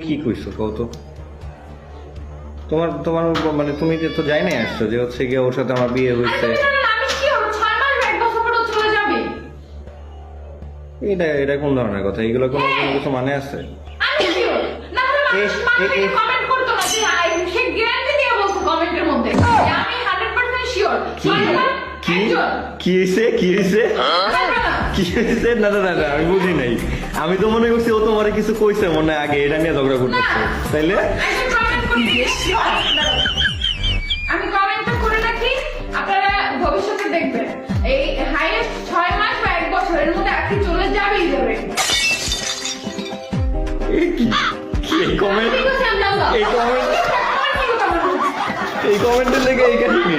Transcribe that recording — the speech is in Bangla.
কি কইছো কও তো? তোমার তোমার মানে তুমি যে তো যাই নাই আসছো যে হচ্ছে গিয়ে ওর সাথে আমার বিয়ে হয়েছে, আমি শিওর 6 মাস বা 1 বছর পরে ও চলে যাবে। এটা এটা কোন ধরনের কথা? এগুলো কোনো কোনো কিছু মানে আছে? আমি শিওর। না হলে মানুষ এই- কমেন্ট করতো না যে সে গ্যারান্টি দিয়ে বলছে কমেন্টের মধ্যে যে আমি 100% শিওর। কি কি কি হয়েছে কি হয়েছে কি হয়েছে? না না না না, আমি বুঝি নাই। আমি তো মনে করছি ও তোমার কিছু কইছে মনে হয় আগে, এটা নিয়ে ঝগড়া করতেছে তাইলে। আমি কমেন্ট করে রাখি, আপনারা ভবিষ্যতে দেখবেন এই হাইয়েস্ট 6 মাস বা 1 বছরের মধ্যে আখি চলে যাবেই যাবে। এই কি কি এই কমেন্ট, এই কমেন্ট, এই কমেন্টের লেগে এই কাহিনী।